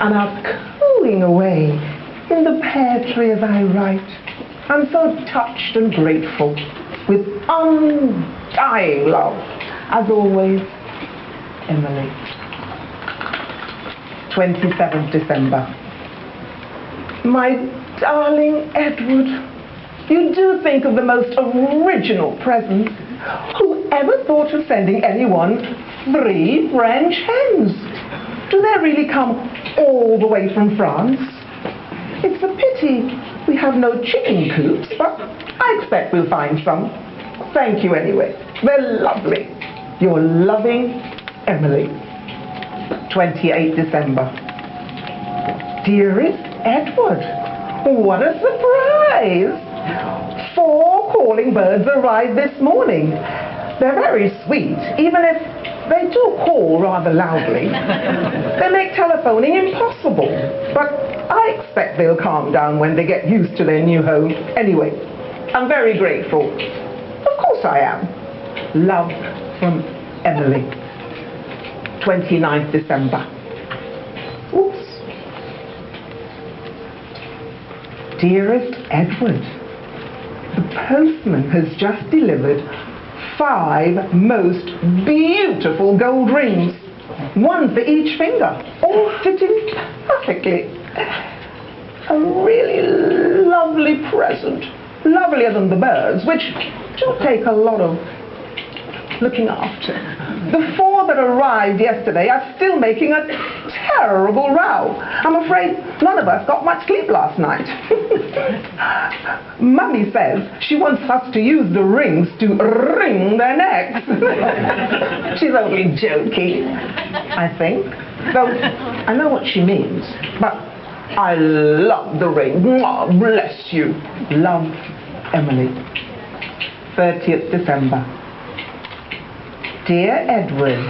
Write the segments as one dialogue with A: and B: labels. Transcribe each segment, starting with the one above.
A: and are cooing away in the pear tree as I write. I'm so touched and grateful, with undying love. As always, Emily. 27th December. My darling Edward, you do think of the most original presents. Whoever thought of sending anyone 3 French hens? Do they really come all the way from France? It's a pity we have no chicken coops, but I expect we'll find some. Thank you anyway. They're lovely. Your loving Emily. 28th December. Dearest Edward, what a surprise! 4 calling birds arrived this morning. They're very sweet, even if they do call rather loudly. They make telephoning impossible, but I expect they'll calm down when they get used to their new home. Anyway, I'm very grateful. Of course I am. Love from Emily. 29th December. Oops. Dearest Edward, the postman has just delivered 5 most beautiful gold rings, 1 for each finger, all fitting perfectly. A really lovely present, lovelier than the birds, which do take a lot of looking after. The 4 that arrived yesterday are still making a terrible row. I'm afraid none of us got much sleep last night. Mummy says she wants us to use the rings to wring their necks. She's only joking, I think. Though I know what she means. But I love the ring. Mwah, bless you. Love, Emily. 30th December. Dear Edward,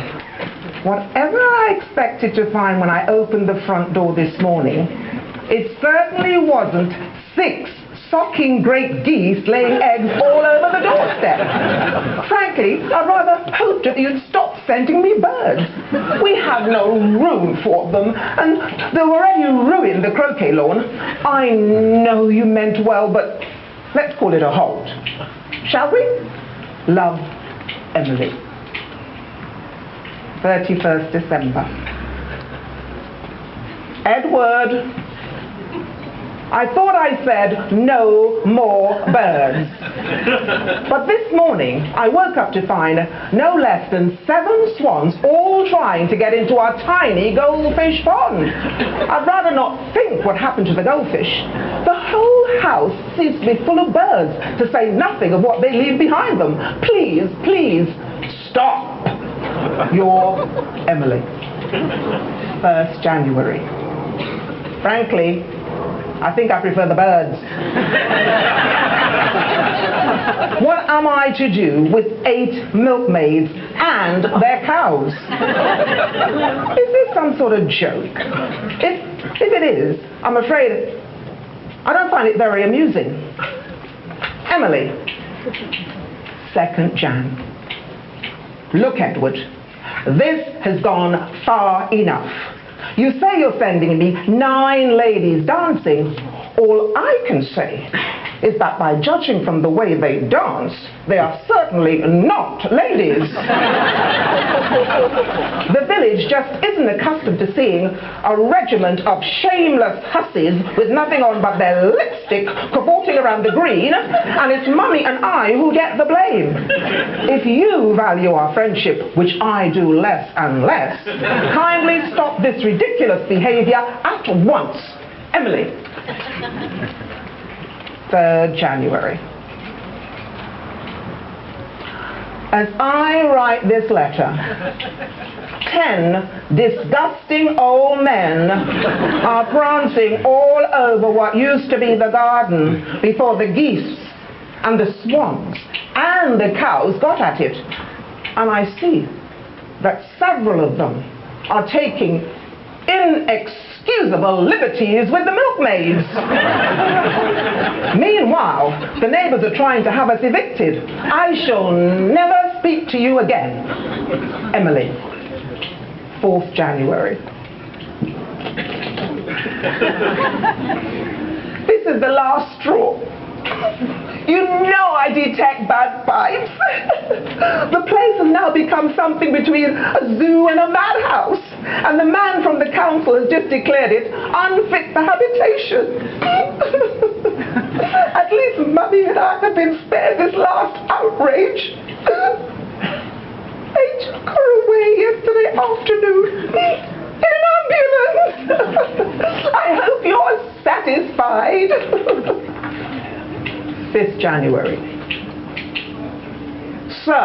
A: whatever I expected to find when I opened the front door this morning, it certainly wasn't 6 socking great geese laying eggs all over the doorstep. Frankly, I'd rather hoped that you'd stop sending me birds. We have no room for them, and they've already ruined the croquet lawn. I know you meant well, but let's call it a halt. Shall we? Love, Emily. 31st December. Edward, I thought I said no more birds. But this morning I woke up to find no less than 7 swans all trying to get into our tiny goldfish pond. I'd rather not think what happened to the goldfish. The whole house seems to be full of birds, to say nothing of what they leave behind them. Please, please, stop. Your Emily. 1st January. Frankly, I think I prefer the birds. What am I to do with 8 milkmaids and their cows? Is this some sort of joke? If it is, I'm afraid I don't find it very amusing. Emily. 2nd Jan. Look, Edward, this has gone far enough. You say you're sending me 9 ladies dancing. All I can say is that by judging from the way they dance, they are certainly not ladies. The village just isn't accustomed to seeing a regiment of shameless hussies with nothing on but their lipstick cavorting around the green, and it's Mummy and I who get the blame. If you value our friendship, which I do less and less, kindly stop this ridiculous behavior at once. Emily. 3rd January. As I write this letter, 10 disgusting old men are prancing all over what used to be the garden before the geese and the swans and the cows got at it. And I see that several of them are taking inexcusable liberties with the milkmaids. Meanwhile, the neighbors are trying to have us evicted. I shall never speak to you again. Emily. 4th January. This is the last straw. You know I detect bagpipes. The place has now become something between a zoo and a madhouse, and the man from the council has just declared it unfit for habitation. At least Mummy and I have been spared this last outrage. They took her away yesterday afternoon in an ambulance. I hope you're satisfied. 5th January. Sir,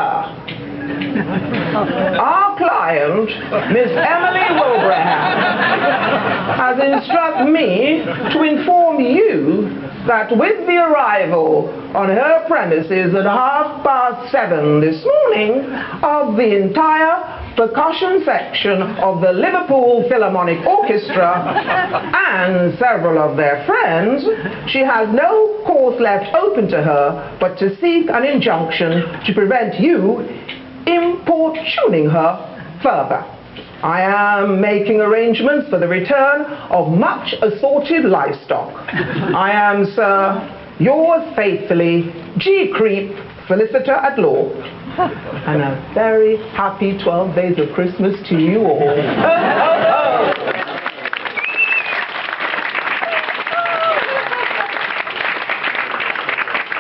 A: our client, Miss Emily Wilbraham, has instructed me to inform you that with the arrival on her premises at 7:30 this morning of the entire percussion section of the Liverpool Philharmonic Orchestra and several of their friends, she has no course left open to her but to seek an injunction to prevent you importuning her further. I am making arrangements for the return of much assorted livestock. I am, sir, yours faithfully, G. Creep, Solicitor at Law. And a very happy 12 days of Christmas to you all.